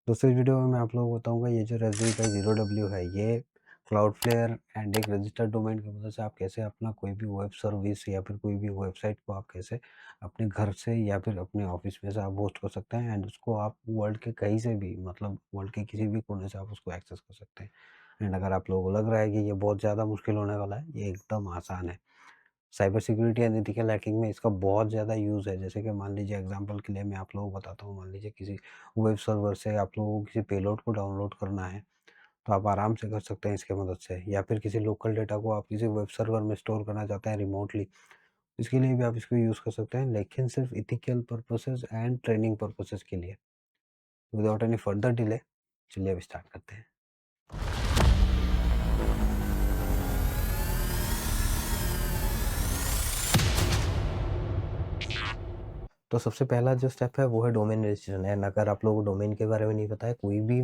दोस्तों इस वीडियो में मैं आप लोगों को बताऊंगा ये जो Raspberry Pi Zero W है ये क्लाउडफ्लेयर एंड एक रजिस्टर्ड डोमेन की मदद से आप कैसे अपना कोई भी वेब सर्विस या फिर कोई भी वेबसाइट को आप कैसे अपने घर से या फिर अपने ऑफिस में से आप होस्ट कर सकते हैं एंड उसको आप वर्ल्ड के कहीं से भी मतलब वर्ल्ड के किसी भी कोने से आप उसको एक्सेस कर सकते हैं। एंड अगर आप लोगों को लग रहा है कि ये बहुत ज़्यादा मुश्किल होने वाला है, ये एकदम आसान है। Cyber security and ethical hacking में इसका बहुत ज़्यादा यूज़ है। जैसे कि मान लीजिए एग्जांपल के लिए मैं आप लोगों को बताता हूँ, मान लीजिए किसी वेब सर्वर से आप लोगों को किसी पेलोड को डाउनलोड करना है, तो आप आराम से कर सकते हैं इसकी मदद से। या फिर किसी लोकल डेटा को आप किसी वेब सर्वर में स्टोर करना चाहते हैं रिमोटली, इसके लिए भी आप इसको यूज़ कर सकते हैं, लेकिन सिर्फ ethical purposes and training purposes के लिए। विदाउट एनी फर्दर डिले चलिए अब स्टार्ट करते हैं। तो सबसे पहला जो स्टेप है वो है डोमेन रजिस्ट्रेशन। एंड अगर आप लोगों को डोमेन के बारे में नहीं पता है, कोई भी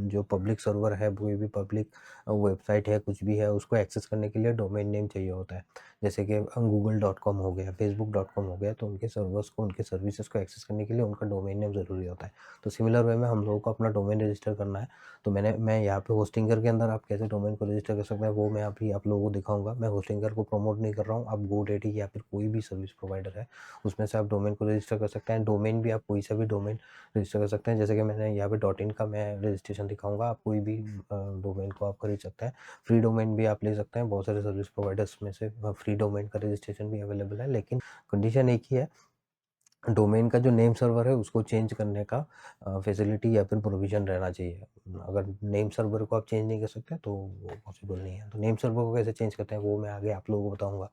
जो पब्लिक सर्वर है, कोई भी पब्लिक वेबसाइट है, कुछ भी है, उसको एक्सेस करने के लिए डोमेन नेम चाहिए होता है। जैसे कि google.com हो गया, facebook.com हो गया, तो उनके सर्वर्स को, उनके सर्विसेज को एक्सेस करने के लिए उनका डोमेन नेम ज़रूरी होता है। तो सिमिलर वे में हम लोगों को अपना डोमेन रजिस्टर करना है। तो मैं यहाँ पे होस्टिंगर के अंदर आप कैसे डोमेन को रजिस्टर कर सकते हैं वो मैं अभी आप लोगों को दिखाऊंगा। मैं होस्टिंगर को प्रमोट नहीं कर रहा हूँ, आप GoDaddy या फिर कोई भी सर्विस प्रोवाइडर है उसमें से आप डोमेन को रजिस्टर कर सकते हैं। डोमेन भी आप कोई सा भी डोमेन रजिस्टर कर सकते हैं। जैसे कि मैंने यहाँ पे .in का मैं रजिस्ट्रेशन दिखाऊंगा, आप कोई भी डोमेन को आप खरीद सकते हैं। फ्री डोमेन भी आप ले सकते हैं, बहुत सारे सर्विस प्रोवाइडर्स में से फ्री डोमेन का रजिस्ट्रेशन भी अवेलेबल है, लेकिन कंडीशन एक ही है, डोमेन का जो नेम सर्वर है उसको चेंज करने का फैसिलिटी या फिर प्रोविजन रहना चाहिए। अगर नेम सर्वर को आप चेंज नहीं कर सकते तो वो पॉसिबल नहीं है। तो नेम सर्वर को कैसे चेंज करते हैं वो मैं आगे आप लोगों को बताऊंगा।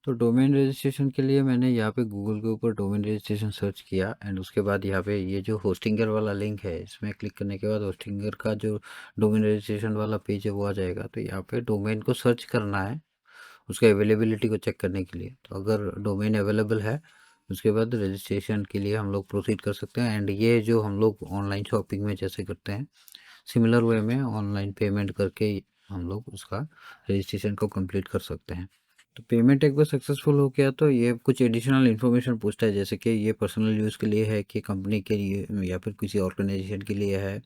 तो डोमेन रजिस्ट्रेशन के लिए मैंने यहाँ पे गूगल के ऊपर डोमेन रजिस्ट्रेशन सर्च किया एंड उसके बाद यहाँ पे ये जो होस्टिंगर वाला लिंक है इसमें क्लिक करने के बाद होस्टिंगर का जो डोमेन रजिस्ट्रेशन वाला पेज है वो आ जाएगा। तो यहाँ पे डोमेन को सर्च करना है उसका अवेलेबिलिटी को चेक करने के लिए। तो अगर डोमेन अवेलेबल है उसके बाद रजिस्ट्रेशन के लिए हम लोग प्रोसीड कर सकते हैं। एंड ये जो हम लोग ऑनलाइन शॉपिंग में जैसे करते हैं सिमिलर वे में ऑनलाइन पेमेंट करके हम लोग उसका रजिस्ट्रेशन को कंप्लीट कर सकते हैं। तो पेमेंट एक बार सक्सेसफुल हो गया तो ये कुछ एडिशनल इन्फॉर्मेशन पूछता है, जैसे कि ये पर्सनल यूज़ के लिए है कि कंपनी के लिए या फिर किसी ऑर्गेनाइजेशन के लिए है।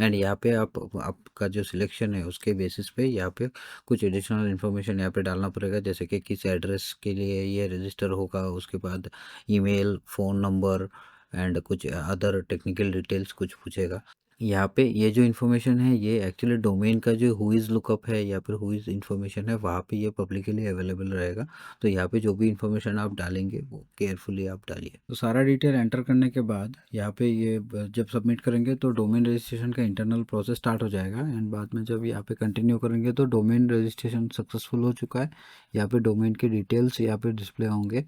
एंड यहाँ पे आपका जो सिलेक्शन है उसके बेसिस पे यहाँ पे कुछ एडिशनल इन्फॉर्मेशन यहाँ पे डालना पड़ेगा, जैसे कि किस एड्रेस के लिए ये रजिस्टर होगा, उसके बाद ईमेल, फ़ोन नंबर एंड कुछ अदर टेक्निकल डिटेल्स कुछ पूछेगा। यहाँ पे ये जो इन्फॉर्मेशन है ये एक्चुअली डोमेन का जो हुईज़ लुकअप है या फिर हुईज़ इन्फॉर्मेशन है वहाँ पे ये पब्लिकली अवेलेबल रहेगा। तो यहाँ पे जो भी इन्फॉर्मेशन आप डालेंगे वो केयरफुली आप डालिए। तो सारा डिटेल एंटर करने के बाद यहाँ पे ये जब सबमिट करेंगे तो डोमेन रजिस्ट्रेशन का इंटरनल प्रोसेस स्टार्ट हो जाएगा। एंड बाद में जब यहाँ पे कंटिन्यू करेंगे तो डोमेन रजिस्ट्रेशन सक्सेसफुल हो चुका है। यहाँ पे डोमेन के डिटेल्स यहाँ पे डिस्प्ले होंगे।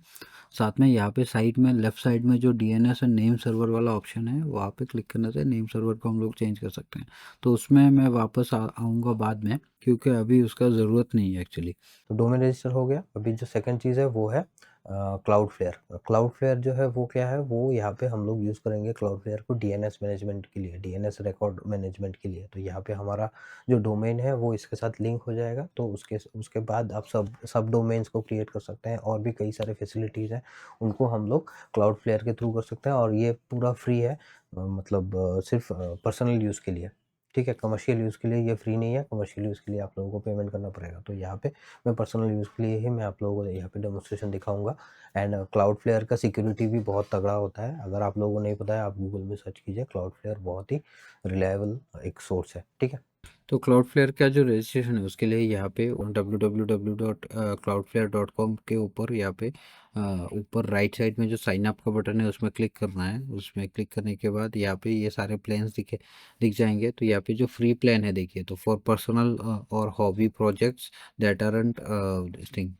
साथ में यहाँ पे साइड में लेफ्ट साइड में जो डीएनएस और नेम सर्वर वाला ऑप्शन है वहाँ पे क्लिक करने से नेम सर्वर को हम लोग चेंज कर सकते हैं। तो उसमें मैं वापस आऊँगा बाद में, क्योंकि अभी उसका ज़रूरत नहीं है एक्चुअली। तो डोमेन रजिस्टर हो गया। अभी जो सेकंड चीज़ है वो है क्लाउडफ्लेयर। क्लाउडफ्लेयर जो है वो क्या है, वो यहाँ पे हम लोग यूज़ करेंगे क्लाउडफ्लेयर को डीएनएस मैनेजमेंट के लिए, डीएनएस रिकॉर्ड मैनेजमेंट के लिए। तो यहाँ पे हमारा जो डोमेन है वो इसके साथ लिंक हो जाएगा। तो उसके बाद आप सब सब डोमेन्स को क्रिएट कर सकते हैं और भी कई सारे फैसिलिटीज़ हैं उनको हम लोग क्लाउडफ्लेयर के थ्रू कर सकते हैं। और ये पूरा फ्री है, मतलब सिर्फ पर्सनल यूज़ के लिए। ठीक है, कमर्शियल यूज़ के लिए ये फ्री नहीं है, कमर्शियल यूज़ के लिए आप लोगों को पेमेंट करना पड़ेगा। तो यहाँ पे मैं पर्सनल यूज़ के लिए ही मैं आप लोगों को यहाँ पे डेमोंस्ट्रेशन दिखाऊंगा। एंड क्लाउडफ्लेयर का सिक्योरिटी भी बहुत तगड़ा होता है। अगर आप लोगों को नहीं पता है आप गूगल में सर्च कीजिए, क्लाउडफ्लेयर बहुत ही रिलायबल एक सोर्स है। ठीक है। तो क्लाउडफ्लेयर का जो रजिस्ट्रेशन है उसके लिए यहाँ पे www.cloudflare.com के ऊपर यहाँ पे ऊपर राइट साइड में जो साइन अप का बटन है उसमें क्लिक करना है। उसमें क्लिक करने के बाद यहाँ पे ये सारे प्लान्स दिख जाएंगे। तो यहाँ पे जो फ्री प्लान है देखिए, तो फॉर पर्सनल और hobby projects that aren't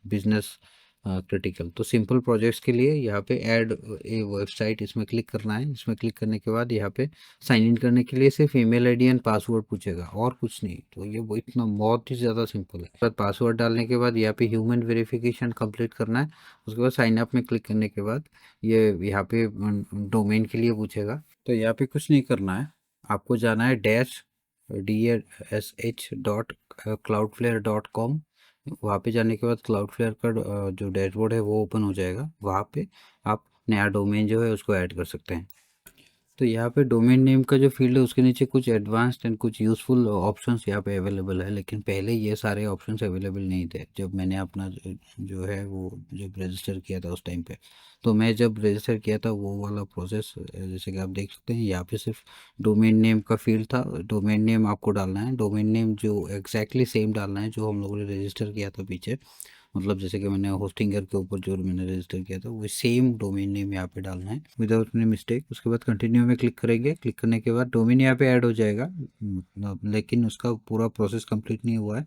business critical. तो सिंपल प्रोजेक्ट्स के लिए यहाँ पे ऐड ए वेबसाइट इसमें क्लिक करना है। इसमें क्लिक करने के बाद यहाँ पे साइन इन करने के लिए सिर्फ ईमेल आईडी एंड पासवर्ड पूछेगा और कुछ नहीं। तो ये वो इतना बहुत ही ज़्यादा सिंपल है। बाद पासवर्ड डालने के बाद यहाँ पे ह्यूमन वेरिफिकेशन कंप्लीट करना है। उसके बाद साइन अप में क्लिक करने के बाद ये यहाँ पे डोमेन के लिए पूछेगा। तो यहाँ पे कुछ नहीं करना है, आपको जाना है DSH.cloudflare.com। वहाँ पे जाने के बाद क्लाउडफ्लेयर का जो डैशबोर्ड है वो ओपन हो जाएगा। वहाँ पे आप नया डोमेन जो है उसको ऐड कर सकते हैं। तो यहाँ पे डोमेन नेम का जो फील्ड है उसके नीचे कुछ एडवांस्ड एंड कुछ यूज़फुल ऑप्शंस यहाँ पे अवेलेबल है, लेकिन पहले ये सारे ऑप्शंस अवेलेबल नहीं थे जब मैंने अपना जो है वो जब रजिस्टर किया था उस टाइम पे। तो मैं जब रजिस्टर किया था वो वाला प्रोसेस जैसे कि आप देख सकते हैं यहाँ पे सिर्फ डोमेन नेम का फील्ड था। डोमेन नेम आपको डालना है, डोमेन नेम जो एग्जैक्टली सेम डालना है जो हम लोगों ने रजिस्टर किया था पीछे, मतलब जैसे कि मैंने होस्टिंगर के ऊपर जो मैंने रजिस्टर किया था वो सेम डोमेन नेम यहाँ पे डालना है विदाउट एनी मिस्टेक। उसके बाद कंटिन्यू में क्लिक करेंगे, क्लिक करने के बाद डोमेन यहाँ पे ऐड हो जाएगा, मतलब लेकिन उसका पूरा प्रोसेस कंप्लीट नहीं हुआ है,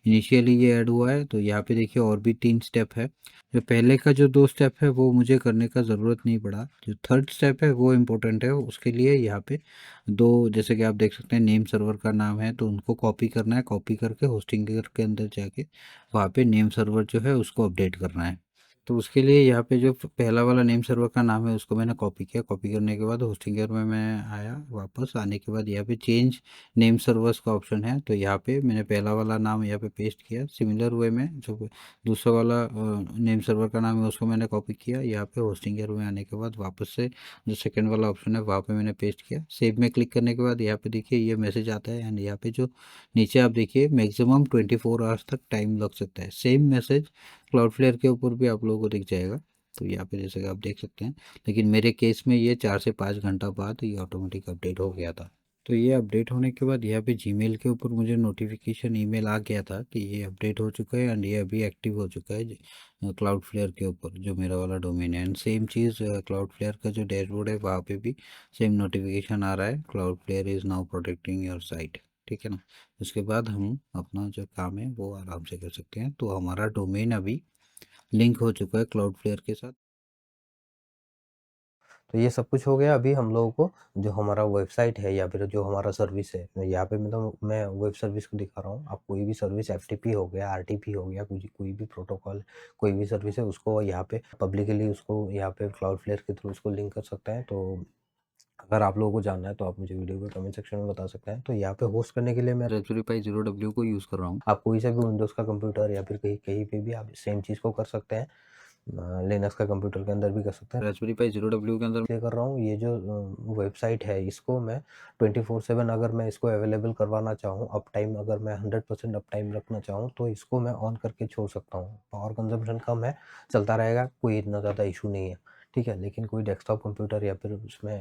इनिशियली ये ऐड हुआ है। तो यहाँ पे देखिए और भी 3 स्टेप है। जो पहले का जो 2 स्टेप है वो मुझे करने का ज़रूरत नहीं पड़ा, जो थर्ड स्टेप है वो इम्पोर्टेंट है। उसके लिए यहाँ पे 2 जैसे कि आप देख सकते हैं नेम सर्वर का नाम है तो उनको कॉपी करना है, कॉपी करके होस्टिंगर के अंदर जाके वहाँ पे नेम सर्वर जो है उसको अपडेट करना है। तो उसके लिए यहाँ पे जो पहला वाला नेम सर्वर का नाम है उसको मैंने कॉपी किया, कॉपी करने के बाद होस्टिंगर में मैं आया, वापस आने के बाद यहाँ पे चेंज नेम सर्वर्स का ऑप्शन है तो यहाँ पे मैंने पहला वाला नाम यहाँ पे पेस्ट किया। सिमिलर वे में जो दूसरा वाला नेम सर्वर का नाम है उसको मैंने कॉपी किया, यहाँ पे होस्टिंगर में आने के बाद वापस से जो सेकेंड वाला ऑप्शन है वहाँ पे मैंने पेस्ट किया। सेव में क्लिक करने के बाद यहाँ पे देखिए ये मैसेज आता है एंड यहाँ पे जो नीचे आप देखिए मैक्सिमम 24 आवर्स तक टाइम लग सकता है। सेम मैसेज क्लाउडफ्लेयर के ऊपर भी आप लोगों को दिख जाएगा, तो यहाँ पे जैसे कि आप देख सकते हैं, लेकिन मेरे केस में ये 4 से 5 घंटा बाद ये ऑटोमेटिक अपडेट हो गया था। तो ये अपडेट होने के बाद यहाँ पे जीमेल के ऊपर मुझे नोटिफिकेशन ईमेल आ गया था कि ये अपडेट हो चुका है एंड ये अभी एक्टिव हो चुका है क्लाउडफ्लेयर के ऊपर जो मेरा वाला डोमेन है। एंड सेम चीज़ क्लाउडफ्लेयर का जो डैशबोर्ड है वहाँ पे भी सेम नोटिफिकेशन आ रहा है, Cloudflare is now protecting your site. ठीक है ना। उसके बाद हम अपना जो काम है वो आराम से कर सकते हैं। तो हमारा डोमेन अभी लिंक हो चुका है क्लाउडफ्लेयर के साथ। तो ये सब कुछ हो गया। अभी हम लोगों को जो हमारा वेबसाइट है या फिर जो हमारा सर्विस है, यहाँ पे मतलब मैं वेब सर्विस को दिखा रहा हूँ। आप कोई भी सर्विस एफटीपी हो गया, आरटीपी हो गया, कुछ कोई भी प्रोटोकॉल, कोई भी सर्विस है उसको यहाँ पे पब्लिकली उसको यहाँ पे क्लाउडफ्लेयर के थ्रू उसको लिंक कर सकते हैं। तो अगर आप लोगों को जानना है तो आप मुझे वीडियो के कमेंट सेक्शन में बता सकते हैं। तो यहाँ पे होस्ट करने के लिए मैं रास्पबेरी पाई 0W को यूज़ कर रहा हूँ। आप कोई सा भी विंडोज़ का कंप्यूटर या फिर कहीं कहीं पे भी आप सेम चीज़ को कर सकते हैं। लिनक्स का कंप्यूटर के अंदर भी कर सकते हैं। रास्पबेरी पाई 0W के अंदर इसलिए कर रहा हूँ, ये जो वेबसाइट है इसको मैं 24/7 अगर मैं इसको अवेलेबल करवाना चाहूँ, अप टाइम अगर मैं 100% अप टाइम रखना चाहूँ तो इसको मैं ऑन करके छोड़ सकता हूँ। पावर कंजम्पशन कम है, चलता रहेगा, कोई इतना ज़्यादा इशू नहीं है, ठीक है। लेकिन कोई डेस्कटॉप कंप्यूटर या फिर उसमें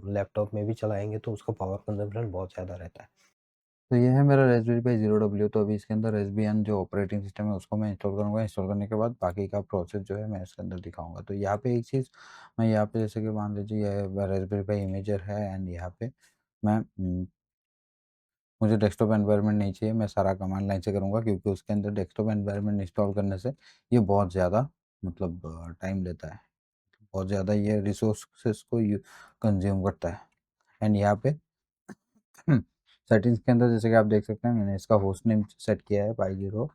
लैपटॉप में भी चलाएँगे तो उसका पावर कंजम्पशन बहुत ज़्यादा रहता है। तो ये है मेरा रास्पबेरी पाई 0W। तो अभी इसके अंदर एसबीएन जो ऑपरेटिंग सिस्टम है उसको मैं इंस्टॉल करूँगा। इंस्टॉल करने के बाद बाकी का प्रोसेस जो है मैं इसके अंदर दिखाऊँगा। तो यहाँ पे एक चीज़ मैं यहाँ पे जैसे कि मान लीजिए ये रास्पबेरी पाई इमेजर है एंड यहाँ पे मैं मुझे डेस्कटॉप एनवायरनमेंट नहीं चाहिए, मैं सारा कमांड लाइन से करूँगा क्योंकि उसके अंदर डेस्कटॉप एनवायरनमेंट इंस्टॉल करने से ये बहुत ज़्यादा मतलब टाइम लेता है। बहुत ज़्यादा ये रिसोर्सेस को कंज्यूम करता है। एंड यहाँ पे सेटिंग्स के अंदर जैसे कि आप देख सकते हैं मैंने इसका होस्ट नेम सेट किया है पाई 0,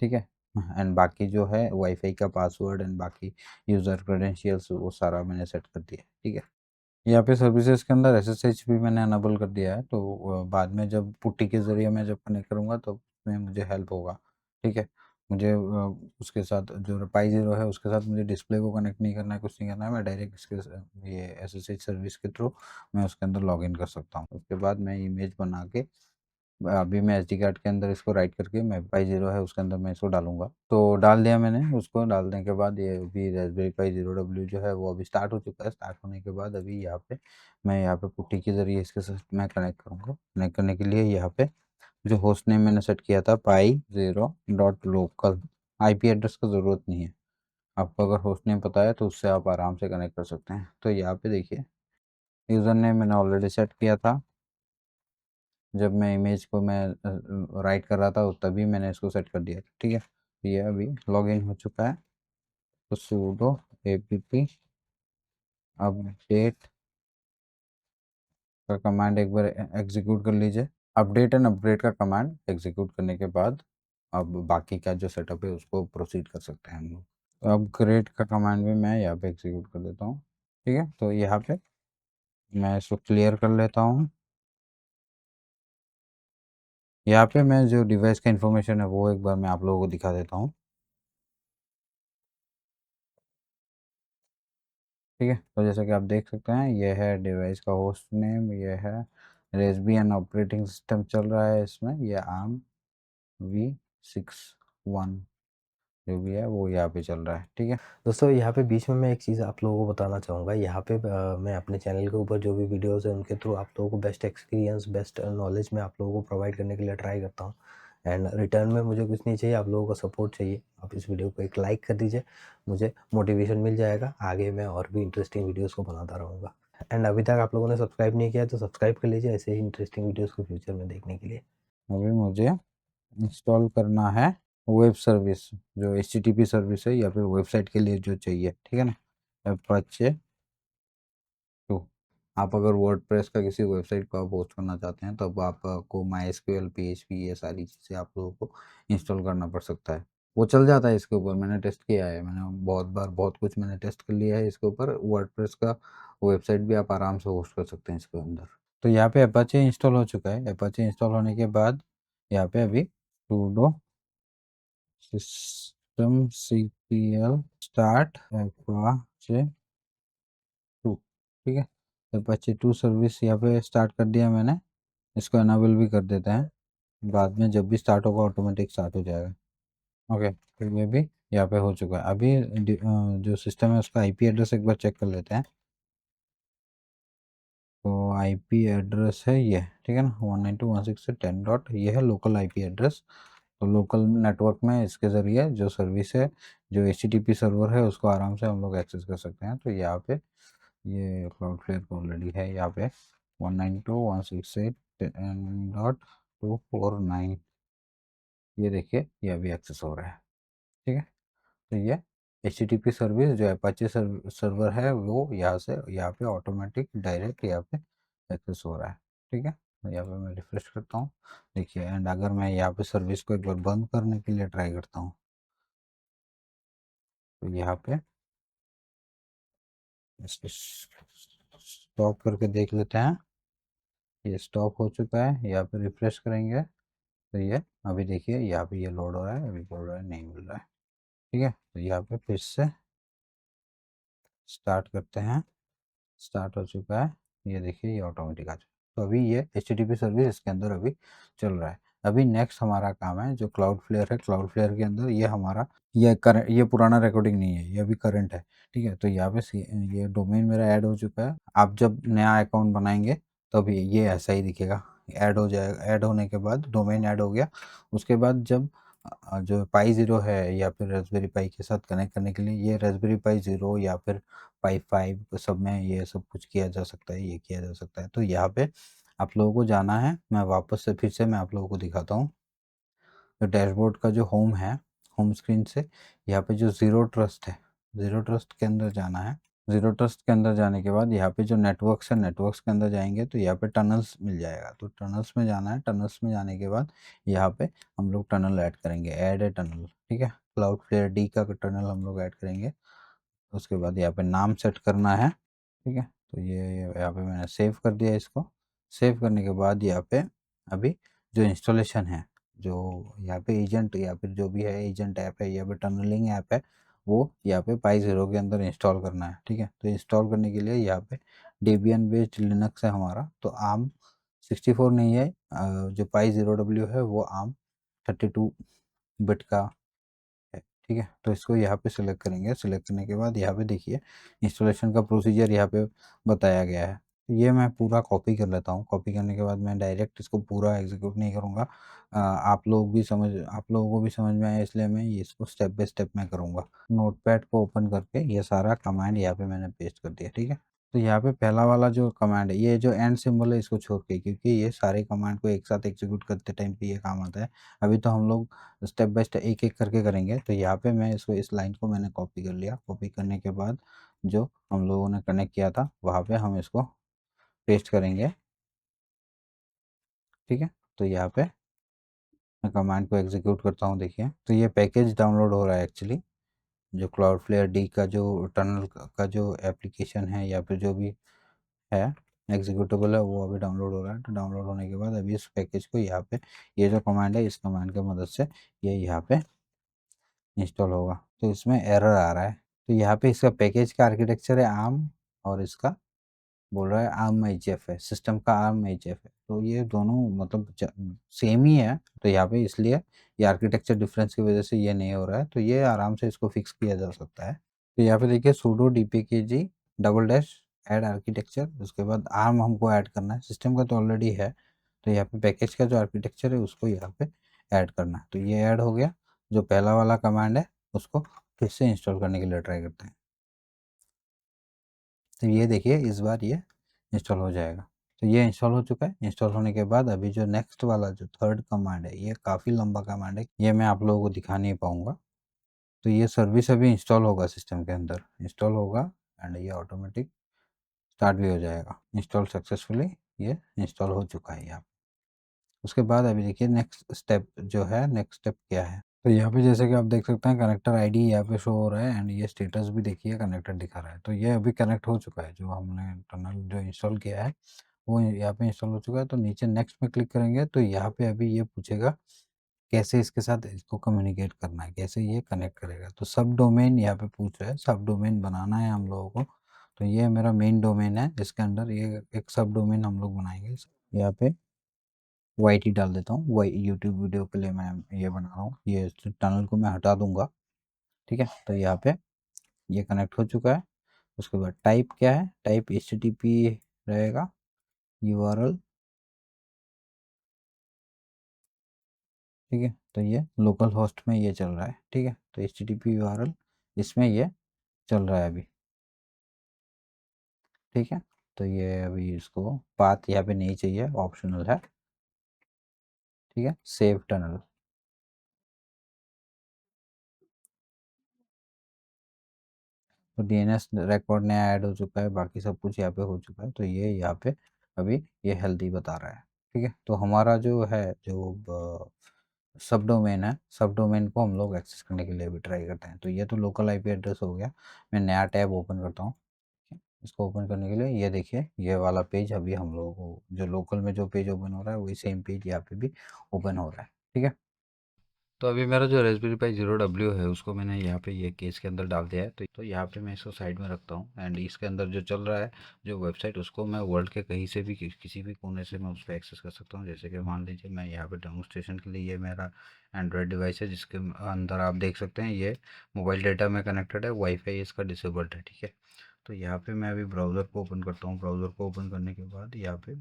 ठीक है। एंड बाकी जो है वाईफाई का पासवर्ड एंड बाकी यूज़र क्रेडेंशियल्स वो सारा मैंने सेट कर दिया है, ठीक है। यहाँ पे सर्विसेज के अंदर एसएसएच भी मैंने अनेबल कर दिया है, तो बाद में जब पुट्टी के ज़रिए मैं जब कनेक्ट करूँगा तो उसमें मुझे हेल्प होगा, ठीक है। मुझे उसके साथ जो पाई 0 है उसके साथ मुझे डिस्प्ले को कनेक्ट नहीं करना है, कुछ नहीं करना है, मैं डायरेक्ट इसके ये एसएसएच सर्विस के थ्रू मैं उसके अंदर लॉगिन कर सकता हूँ। उसके बाद मैं इमेज बना के अभी मैं एसडी कार्ड के अंदर इसको राइट करके मैं पाई 0 है उसके अंदर मैं इसको डालूँगा। तो डाल दिया मैंने, उसको डालने के बाद ये अभी रास्पबेरी पाई 0W जो है वो अभी स्टार्ट हो चुका है। स्टार्ट होने के बाद अभी यहाँ पे मैं यहाँ पे पुट्टी के ज़रिए इसके साथ मैं कनेक्ट करूँगा। कनेक्ट करने के लिए यहाँ पे जो होस्ट नेम मैंने सेट किया था पाई 0.local, आईपी एड्रेस का ज़रूरत नहीं है। आपको अगर होस्ट नेम पता है तो उससे आप आराम से कनेक्ट कर सकते हैं। तो यहाँ पे देखिए यूज़र नेम मैंने ऑलरेडी सेट किया था। जब मैं इमेज को मैं राइट कर रहा था तभी मैंने इसको सेट कर दिया था, ठीक है। ये अभी लॉगिन हो चुका है। तो sudo apt अपडेट का कमांड एक बार एग्जीक्यूट कर लीजिए। अपडेट एंड अपग्रेड का कमांड एग्जीक्यूट करने के बाद अब बाकी का जो सेटअप है उसको प्रोसीड कर सकते हैं हम लोग। तो अपग्रेड का कमांड भी मैं यहाँ पे एग्जीक्यूट कर देता हूँ, ठीक है। तो यहाँ पे मैं इसको क्लियर कर लेता हूँ। यहाँ पे मैं जो डिवाइस का इन्फॉर्मेशन है वो एक बार मैं आप लोगों को दिखा देता हूँ। ठीक है। तो जैसा कि आप देख सकते हैं ये है डिवाइस का होस्ट नेम, ये है रेसबियन ऑपरेटिंग सिस्टम चल रहा है इसमें, ये आर्म V61 जो भी है वो यहाँ पे चल रहा है। ठीक है दोस्तों, यहाँ पे बीच में मैं एक चीज़ आप लोगों को बताना चाहूँगा। यहाँ पे मैं अपने चैनल के ऊपर जो भी वीडियोज़ हैं उनके थ्रू आप लोगों को बेस्ट एक्सपीरियंस, बेस्ट नॉलेज मैं आप लोगों को प्रोवाइड करने के लिए ट्राई करता हूँ। एंड रिटर्न में मुझे कुछ नहीं चाहिए, आप लोगों का सपोर्ट चाहिए। आप इस वीडियो को एक लाइक कर दीजिए, मुझे मोटिवेशन मिल जाएगा, आगे मैं और भी इंटरेस्टिंग वीडियोज़ को बनाता रहूँगा। एंड अभी तक आप लोगों ने सब्सक्राइब नहीं किया है तो सब्सक्राइब कर लीजिए ऐसे ही इंटरेस्टिंग वीडियोज़ को फ्यूचर में देखने के लिए। अभी मुझे इंस्टॉल करना है वेब सर्विस, जो HTTP सर्विस है या फिर वेबसाइट के लिए जो चाहिए। ठीक है ना, अपाचे 2। आप अगर वर्डप्रेस का किसी वेबसाइट को आप होस्ट करना चाहते हैं तब आपको MySQL, PHP ये सारी चीज़ें आप लोगों को इंस्टॉल करना पड़ सकता है। वो चल जाता है इसके ऊपर, मैंने टेस्ट किया है, मैंने बहुत बार बहुत कुछ मैंने टेस्ट कर लिया है इसके ऊपर। वर्डप्रेस का वेबसाइट भी आप आराम से होस्ट कर सकते हैं इसके अंदर। तो यहाँ पे अपाचे इंस्टॉल हो चुका है। अपाचे इंस्टॉल होने के बाद यहाँ पे अभी sudo systemcpl start apache 2। ठीक है, अपाचे 2 सर्विस यहाँ पे स्टार्ट कर दिया मैंने। इसको एनाबल भी कर देते हैं, बाद में जब भी स्टार्ट होगा ऑटोमेटिक स्टार्ट हो जाएगा। ओके, फिर ये भी यहाँ पे हो चुका है। अभी जो सिस्टम है उसका IP एड्रेस एक बार चेक कर लेते हैं। तो IP एड्रेस है ये, ठीक है ना, 192.168.10 डॉट, ये है लोकल IP एड्रेस। तो लोकल नेटवर्क में इसके ज़रिए जो सर्विस है, जो HTTP सर्वर है, उसको आराम से हम लोग एक्सेस कर सकते हैं। तो यहाँ पे ये क्लाउडफ्लेयर को ऑलरेडी है यहाँ पे 192.168.10.249, ये देखिए ये अभी एक्सेस हो रहा है। ठीक है, तो ये HTTP सर्विस जो अपाचे सर्वर है वो यहाँ से यहाँ पे ऑटोमेटिक डायरेक्ट यहाँ पे एक्सेस हो रहा है। ठीक है, तो यहाँ पे मैं रिफ्रेश करता हूँ, देखिए। एंड अगर मैं यहाँ पे सर्विस को एक बार बंद करने के लिए ट्राई करता हूँ तो यहाँ पे इसको स्टॉप करके देख लेते हैं। ये स्टॉप हो चुका है, यहाँ पे रिफ्रेश करेंगे तो ये अभी देखिए यहाँ पे ये लोड हो रहा है, अभी बोल रहा है नहीं मिल रहा है। ठीक है, तो यहाँ पे फिर से स्टार्ट करते हैं। स्टार्ट हो चुका है, ये देखिए ये ऑटोमेटिक आ चुका है। तो अभी ये HTTP सर्विस इसके अंदर अभी चल रहा है। अभी नेक्स्ट हमारा काम है जो क्लाउडफ्लेयर है। क्लाउडफ्लेयर के अंदर ये हमारा ये पुराना रिकॉर्डिंग नहीं है, ये अभी करंट है। ठीक है, तो यहाँ पे ये डोमेन मेरा ऐड हो चुका है। आप जब नया अकाउंट बनाएंगे तब ये ऐसा ही दिखेगा, ऐड हो जाएगा। ऐड होने के बाद डोमेन ऐड हो गया, उसके बाद जब जो पाई ज़ीरो है या फिर रास्पबेरी पाई के साथ कनेक्ट करने के लिए, ये रास्पबेरी पाई ज़ीरो या फिर पाई 5 सब में ये सब कुछ किया जा सकता है, ये किया जा सकता है। तो यहाँ पे आप लोगों को जाना है, मैं वापस से फिर से मैं आप लोगों को दिखाता हूँ। तो डैशबोर्ड का जो होम है, होम स्क्रीन से यहाँ पे जो ज़ीरो ट्रस्ट है, ज़ीरो ट्रस्ट के अंदर जाना है। ज़ीरो ट्रस्ट के अंदर जाने के बाद यहाँ पे जो नेटवर्क्स है, नेटवर्क्स के अंदर जाएंगे तो यहाँ पे टनल्स मिल जाएगा। तो टनल्स में जाना है। टनल्स में जाने के बाद यहाँ पे हम लोग टनल ऐड करेंगे, ऐड ए टनल। ठीक है, क्लाउडफ्लेयर D का टनल हम लोग ऐड करेंगे। उसके बाद यहाँ पे नाम सेट करना है। ठीक है, तो ये यहाँ पे मैंने सेव कर दिया इसको। सेव करने के बाद यहाँ पे अभी जो इंस्टॉलेशन है, जो यहाँ पे एजेंट या फिर जो भी है एजेंट ऐप है या फिर टनलिंग ऐप है, वो यहाँ पे पाई ज़ीरो के अंदर इंस्टॉल करना है। ठीक है, तो इंस्टॉल करने के लिए यहाँ पे डेबियन बेस्ड लिनक्स है हमारा, तो आर्म 64 नहीं है। जो पाई ज़ीरो डब्ल्यू है वो आर्म 32 बिट का है। ठीक है, तो इसको यहाँ पे सिलेक्ट करेंगे। सिलेक्ट करने के बाद यहाँ पे देखिए इंस्टॉलेशन का प्रोसीजर यहाँ पे बताया गया है। तो ये मैं पूरा कॉपी कर लेता हूँ। कॉपी करने के बाद मैं डायरेक्ट इसको पूरा एग्जीक्यूट नहीं करूँगा। आप लोगों को भी समझ में आए इसलिए मैं ये इसको स्टेप बाय स्टेप मैं करूँगा। नोटपैड को ओपन करके ये सारा कमांड यहाँ पे मैंने पेस्ट कर दिया। ठीक है, तो यहाँ पे पहला वाला जो कमांड है, ये जो एंड सिंबल है इसको छोड़ के, क्योंकि ये सारे कमांड को एक साथ एग्जीक्यूट करते टाइम पे ये काम आता है। अभी तो हम लोग स्टेप बाय स्टेप एक एक करके करेंगे। तो यहाँ पे मैं इसको, इस लाइन को मैंने कॉपी कर लिया। कॉपी करने के बाद जो हम लोगों ने कनेक्ट किया था वहाँ पे हम इसको पेस्ट करेंगे। ठीक है, तो यहाँ पे मैं कमांड को एग्जीक्यूट करता हूँ। देखिए, तो ये पैकेज डाउनलोड हो रहा है एक्चुअली। जो क्लाउडफ्लेयर D का जो टनल का जो एप्लीकेशन है या फिर जो भी है एग्जीक्यूटेबल है, वो अभी डाउनलोड हो रहा है। तो डाउनलोड होने के बाद अभी इस पैकेज को यहाँ पे, ये जो कमांड है इस कमांड की मदद से ये यहाँ पे इंस्टॉल होगा। तो इसमें एरर आ रहा है, तो यहाँ पे इसका पैकेज का आर्किटेक्चर है आर्म, और इसका बोल रहा है आर्म एचएफ है, सिस्टम का आर्म एचएफ है। तो ये दोनों मतलब सेम ही है, तो यहाँ पे इसलिए ये आर्किटेक्चर डिफरेंस की वजह से ये नहीं हो रहा है, तो ये आराम से इसको फिक्स किया जा सकता है। तो यहाँ पे देखिए sudo dpkg double dash add architecture, उसके बाद आर्म हमको ऐड करना है, सिस्टम का तो ऑलरेडी है, तो यहाँ पे पैकेज का जो आर्किटेक्चर है उसको यहाँ पे ऐड करना है। तो ये ऐड हो गया। जो पहला वाला कमांड है उसको फिर से इंस्टॉल करने के लिए ट्राई करते हैं। तो ये देखिए इस बार ये इंस्टॉल हो जाएगा। तो ये इंस्टॉल हो चुका है। इंस्टॉल होने के बाद अभी जो नेक्स्ट वाला जो थर्ड कमांड है, ये काफ़ी लंबा कमांड है, ये मैं आप लोगों को दिखा नहीं पाऊंगा। तो ये सर्विस अभी इंस्टॉल होगा, सिस्टम के अंदर इंस्टॉल होगा, एंड ये ऑटोमेटिक स्टार्ट भी हो जाएगा। इंस्टॉल सक्सेसफुली, ये इंस्टॉल हो चुका है यहाँ। उसके बाद अभी देखिए नेक्स्ट स्टेप जो है, नेक्स्ट स्टेप क्या है। तो यहाँ पे जैसे कि आप देख सकते हैं कनेक्टर आईडी यहाँ पे शो हो रहा है, एंड ये स्टेटस भी देखिए कनेक्टेड दिखा रहा है। तो ये अभी कनेक्ट हो चुका है, जो हमने टनल जो इंस्टॉल किया है वो यहाँ पे इंस्टॉल हो चुका है। तो नीचे नेक्स्ट में क्लिक करेंगे तो यहाँ पे अभी ये पूछेगा कैसे इसके साथ इसको कम्युनिकेट करना है, कैसे ये कनेक्ट करेगा। तो सब डोमेन यहाँ पे पूछ रहा है, सब डोमेन बनाना है हम लोगों को। तो ये मेरा मेन डोमेन है, इसके अंदर ये एक सब डोमेन हम लोग बनाएंगे। यहाँ पे वाई डाल देता हूँ, वाई यूट्यूब वीडियो के लिए मैं ये बना रहा हूँ, ये टनल को मैं हटा दूंगा। ठीक है, तो यहाँ पे ये कनेक्ट हो चुका है। उसके बाद टाइप क्या है, टाइप HTTP रहेगा, URL। ठीक है, तो ये लोकल होस्ट में ये चल रहा है। ठीक है, तो HTTP URL इसमें ये चल रहा है अभी। ठीक है, तो ये अभी इसको पाथ यहाँ पे नहीं चाहिए, ऑप्शनल है। ठीक है, सेव टनल। तो DNS रिकॉर्ड नया ऐड हो चुका है, बाकी सब कुछ यहाँ पे हो चुका है। तो ये यहाँ पे अभी ये हेल्दी बता रहा है। ठीक है, तो हमारा जो है जो सब डोमेन है, सब डोमेन को हम लोग एक्सेस करने के लिए भी ट्राई करते हैं। तो ये तो लोकल IP एड्रेस हो गया। मैं नया टैब ओपन करता हूँ। इसको ओपन करने के लिए ये देखिए ये वाला पेज अभी हम लोगों को जो लोकल में जो पेज ओपन हो रहा है वही सेम पेज यहाँ पे भी ओपन हो रहा है। ठीक है, तो अभी मेरा जो Raspberry Pi Zero W है उसको मैंने यहाँ पे ये केस के अंदर डाल दिया है। तो यहाँ पे मैं इसको साइड में रखता हूँ, एंड इसके अंदर जो चल रहा है जो वेबसाइट, उसको मैं वर्ल्ड के कहीं से भी किसी भी कोने से मैं उस पर एक्सेस कर सकता हूँ। जैसे कि मान लीजिए मैं यहाँ पे डेमोस्ट्रेशन के लिए, ये मेरा एंड्रॉयड डिवाइस है जिसके अंदर आप देख सकते हैं ये मोबाइल डेटा में कनेक्टेड है, वाईफाई इसका डिसेबल्ड है। ठीक है, तो यहाँ पे मैं अभी ब्राउज़र को ओपन करता हूँ। ब्राउज़र को ओपन करने के बाद यहाँ पे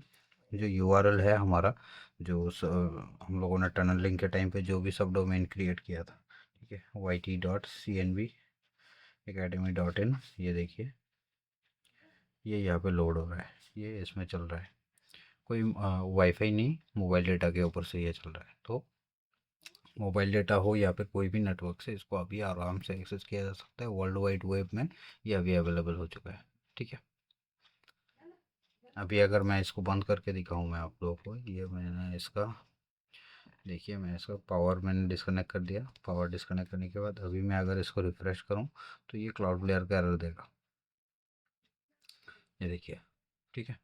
जो URL है हमारा, जो हम लोगों ने टनल लिंक के टाइम पे जो भी सब डोमेन क्रिएट किया था, ठीक है, yt.cnbacademy.in, ये देखिए ये यहाँ पे लोड हो रहा है, ये इसमें चल रहा है। कोई वाईफाई नहीं, मोबाइल डेटा के ऊपर से ये चल रहा है। तो मोबाइल डेटा हो या फिर कोई भी नेटवर्क से इसको अभी आराम से एक्सेस किया जा सकता है। वर्ल्ड वाइड वेब में ये अभी अवेलेबल हो चुका है। ठीक है, अभी अगर मैं इसको बंद करके दिखाऊं मैं आप लोगों को, ये मैंने इसका देखिए, मैं इसका पावर मैंने डिस्कनेक्ट कर दिया। पावर डिस्कनेक्ट करने के बाद अभी मैं अगर इसको रिफ़्रेश करूं तो ये क्लाउडफ्लेयर का एरर देगा, ये देखिए। ठीक है,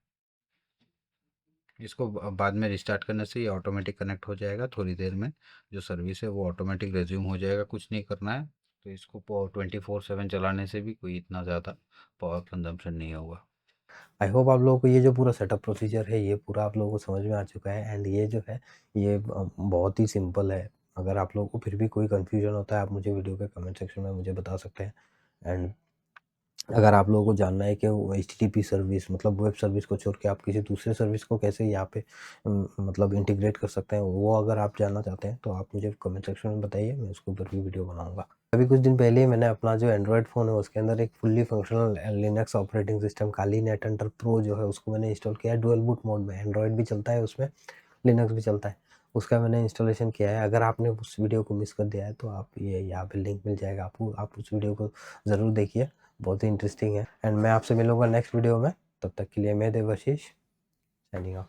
इसको बाद में रिस्टार्ट करने से ये ऑटोमेटिक कनेक्ट हो जाएगा। थोड़ी देर में जो सर्विस है वो ऑटोमेटिक रेज्यूम हो जाएगा, कुछ नहीं करना है। तो इसको 24/7 चलाने से भी कोई इतना ज़्यादा पावर कंजम्पशन नहीं होगा। आई होप आप लोगों को ये जो पूरा सेटअप प्रोसीजर है ये पूरा आप लोगों को समझ में आ चुका है, एंड ये जो है ये बहुत ही सिंपल है। अगर आप लोगों को फिर भी कोई कन्फ्यूजन होता है आप मुझे वीडियो के कमेंट सेक्शन में मुझे बता सकते हैं। एंड अगर आप लोगों को जानना है कि वो HTTP सर्विस मतलब वेब सर्विस को छोड़ के आप किसी दूसरे सर्विस को कैसे यहाँ पे मतलब इंटीग्रेट कर सकते हैं, वो अगर आप जानना चाहते हैं तो आप मुझे कमेंट सेक्शन में बताइए, मैं उसके ऊपर भी वीडियो बनाऊंगा। अभी कुछ दिन पहले ही मैंने अपना जो एंड्रॉयड फ़ोन है उसके अंदर एक fully functional Linux operating system Kali NetHunter Pro जो है उसको मैंने इंस्टॉल किया है। डुअल बूट मोड में एंड्रॉयड भी चलता है, उसमें लिनक्स भी चलता है, उसका मैंने इंस्टॉलेशन किया है। अगर आपने उस वीडियो को मिस कर दिया है तो आप ये यहाँ पे लिंक मिल जाएगा आपको, आप उस वीडियो को ज़रूर देखिए, बहुत ही इंटरेस्टिंग है। एंड मैं आपसे मिलूंगा नेक्स्ट वीडियो में, तब तक के लिए मैं देवाशीष साइनिंग ऑफ।